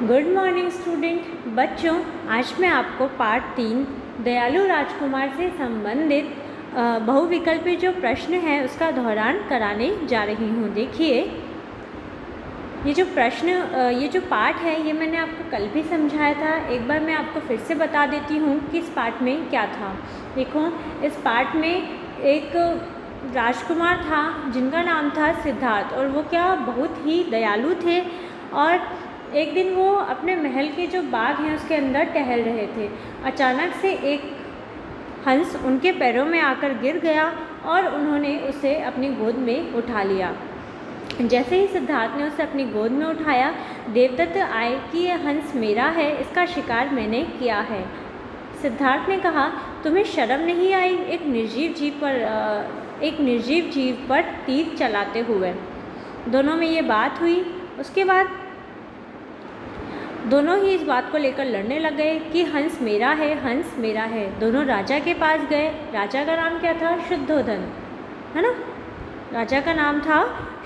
Good morning student बच्चों, आज मैं आपको पार्ट 3 दयालु राजकुमार से संबंधित बहुविकल्पी जो प्रश्न है उसका दोहरान कराने जा रही हूँ। देखिए, ये जो पार्ट है ये मैंने आपको कल भी समझाया था। एक बार मैं आपको फिर से बता देती हूँ कि इस पार्ट में क्या था। देखो, इस पार्ट में एक राजकुमार था जिनका नाम था सिद्धार्थ, और वो क्या बहुत ही दयालु थे। और एक दिन वो अपने महल के जो बाग हैं उसके अंदर टहल रहे थे। अचानक से एक हंस उनके पैरों में आकर गिर गया और उन्होंने उसे अपनी गोद में उठा लिया। जैसे ही सिद्धार्थ ने उसे अपनी गोद में उठाया, देवदत्त आए कि यह हंस मेरा है, इसका शिकार मैंने किया है। सिद्धार्थ ने कहा, तुम्हें शर्म नहीं आई एक निर्जीव जीव पर तीर चलाते हुए। दोनों में ये बात हुई। उसके बाद दोनों ही इस बात को लेकर लड़ने लग गए कि हंस मेरा है, हंस मेरा है। दोनों राजा के पास गए। राजा का नाम क्या था? शुद्धोधन, है ना। राजा का नाम था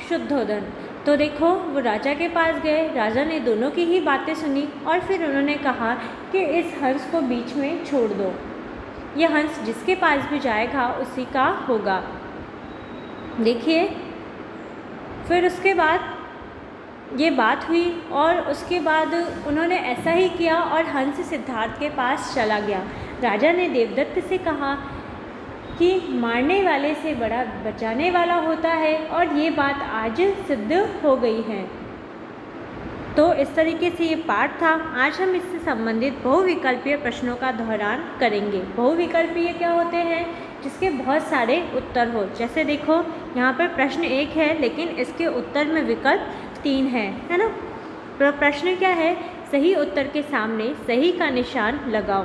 शुद्धोधन। तो देखो, वो राजा के पास गए। राजा ने दोनों की ही बातें सुनी और फिर उन्होंने कहा कि इस हंस को बीच में छोड़ दो। यह हंस जिसके पास भी जाएगा उसी का होगा। देखिए, फिर उसके बाद ये बात हुई और उसके बाद उन्होंने ऐसा ही किया और हंस सिद्धार्थ के पास चला गया। राजा ने देवदत्त से कहा कि मारने वाले से बड़ा बचाने वाला होता है, और ये बात आज सिद्ध हो गई है। तो इस तरीके से ये पाठ था। आज हम इससे संबंधित बहुविकल्पीय प्रश्नों का दोहरान करेंगे। बहुविकल्पीय क्या होते हैं? जिसके बहुत सारे उत्तर हो। जैसे देखो, यहाँ पर प्रश्न 1 है लेकिन इसके उत्तर में विकल्प 3 है ना। तो प्रश्न क्या है? सही उत्तर के सामने सही का निशान लगाओ।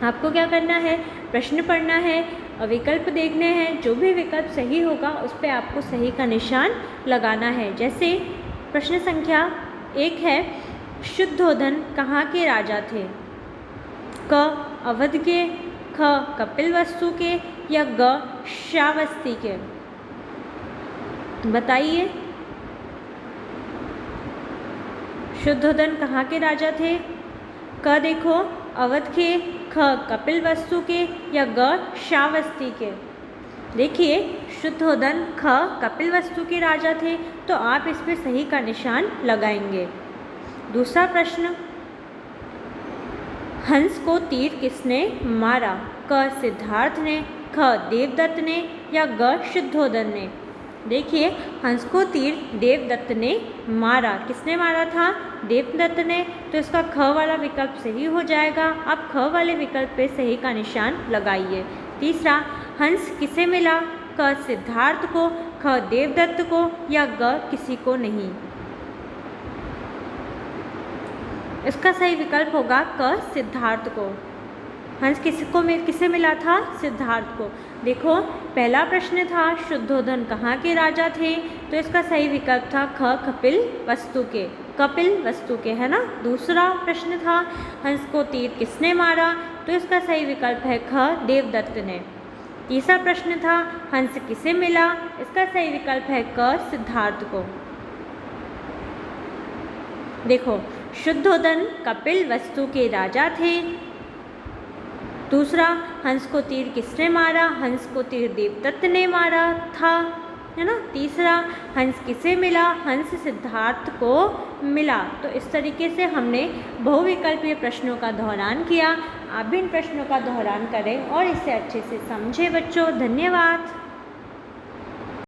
आपको क्या करना है? प्रश्न पढ़ना है, विकल्प देखने हैं। जो भी विकल्प सही होगा उस पर आपको सही का निशान लगाना है। जैसे प्रश्न संख्या 1 है, शुद्धोधन कहाँ के राजा थे? क अवध के, ख कपिलवस्तु के, या ग श्रावस्ती के? बताइए, शुद्धोधन कहाँ के राजा थे? क देखो अवध के, ख कपिलवस्तु के, या ग श्रावस्ती के? देखिए, शुद्धोधन ख कपिलवस्तु के राजा थे, तो आप इस पर सही का निशान लगाएंगे। दूसरा प्रश्न, हंस को तीर किसने मारा? क सिद्धार्थ ने, ख देवदत्त ने, या ग शुद्धोधन ने? देखिए, हंस को तीर देवदत्त ने मारा। किसने मारा था? देवदत्त ने। तो इसका ख वाला विकल्प सही हो जाएगा। आप ख वाले विकल्प पे सही का निशान लगाइए। तीसरा, हंस किसे मिला? क सिद्धार्थ को, ख देवदत्त को, या ग किसी को नहीं? इसका सही विकल्प होगा क सिद्धार्थ को। हंस किसे मिला था? सिद्धार्थ को। देखो, पहला प्रश्न था शुद्धोधन कहाँ के राजा थे, तो इसका सही विकल्प था ख कपिलवस्तु के, है ना। दूसरा प्रश्न था हंस को तीर किसने मारा, तो इसका सही विकल्प है ख देवदत्त ने। तीसरा प्रश्न था हंस किसे मिला, इसका सही विकल्प है क सिद्धार्थ को। देखो, शुद्धोधन कपिलवस्तु के राजा थे। दूसरा, हंस को तीर किसने मारा? हंस को तीर देवदत्त ने मारा था, है ना। तीसरा, हंस किसे मिला? हंस सिद्धार्थ को मिला। तो इस तरीके से हमने बहुविकल्पीय प्रश्नों का दोहरान किया। आप भी इन प्रश्नों का दोहरान करें और इसे अच्छे से समझें बच्चों। धन्यवाद।